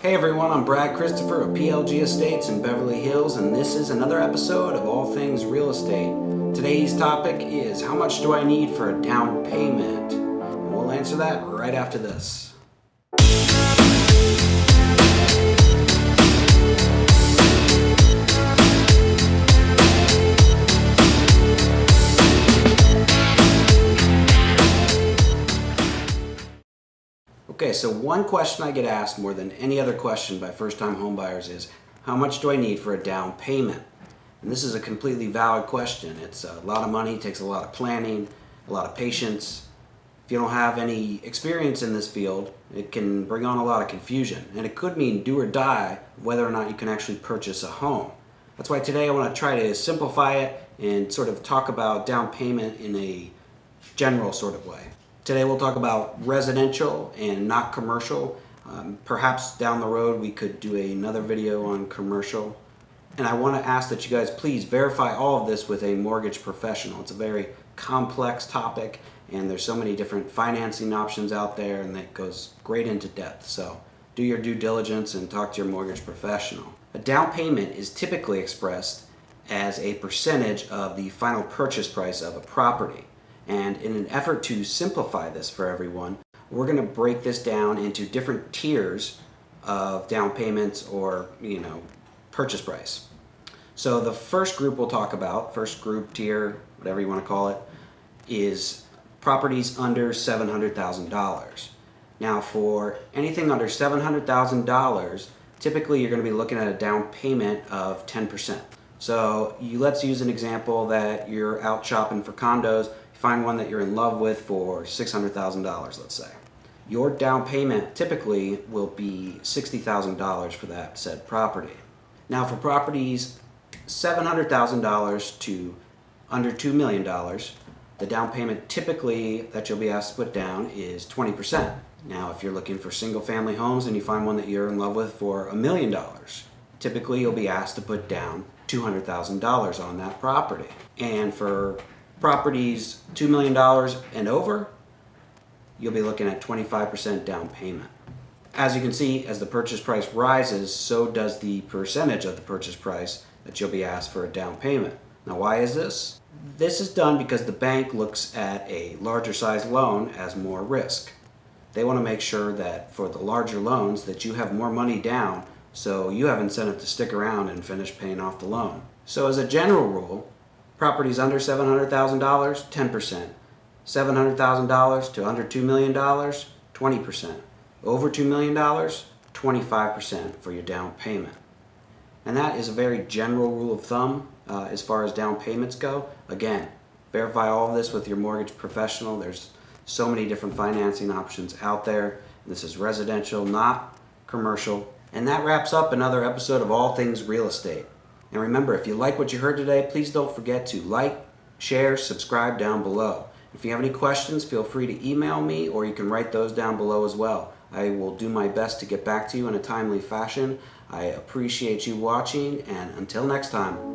Hey everyone, I'm Brad Christopher of PLG Estates in Beverly Hills, and this is another episode of All Things Real Estate. Today's topic is how much do I need for a down payment? And we'll answer that right after this. Okay, so one question I get asked more than any other question by first-time homebuyers is, how much do I need for a down payment? And this is a completely valid question. It's a lot of money, takes a lot of planning, a lot of patience. If you don't have any experience in this field, it can bring on a lot of confusion. And it could mean do or die whether or not you can actually purchase a home. That's why today I want to try to simplify it and sort of talk about down payment in a general sort of way. Today we'll talk about residential and not commercial. Perhaps down the road we could do another video on commercial. And I want to ask that you guys please verify all of this with a mortgage professional. It's a very complex topic and there's so many different financing options out there, and that goes great into depth. So do your due diligence and talk to your mortgage professional. A down payment is typically expressed as a percentage of the final purchase price of a property. And in an effort to simplify this for everyone, we're going to break this down into different tiers of down payments or, purchase price. So the first group we'll talk about, first group, tier, whatever you want to call it, is properties under $700,000. Now for anything under $700,000, typically you're going to be looking at a down payment of 10%. So let's use an example that you're out shopping for condos. Find one that you're in love with for $600,000, let's say. Your down payment typically will be $60,000 for that said property. Now for properties $700,000 to under $2 million, the down payment typically that you'll be asked to put down is 20%. Now if you're looking for single family homes and you find one that you're in love with for $1 million, typically you'll be asked to put down $200,000 on that property. And for properties $2 million and over, you'll be looking at 25% down payment. As you can see, as the purchase price rises, so does the percentage of the purchase price that you'll be asked for a down payment. Now why is this? This is done because the bank looks at a larger size loan as more risk. They want to make sure that for the larger loans that you have more money down, so you have incentive to stick around and finish paying off the loan. So as a general rule, properties under $700,000, 10%. $700,000 to under $2 million, 20%. Over $2 million, 25% for your down payment. And that is a very general rule of thumb as far as down payments go. Again, verify all of this with your mortgage professional. There's so many different financing options out there. This is residential, not commercial. And that wraps up another episode of All Things Real Estate. And remember, if you like what you heard today, please don't forget to like, share, subscribe down below. If you have any questions, feel free to email me, or you can write those down below as well. I will do my best to get back to you in a timely fashion. I appreciate you watching, and until next time.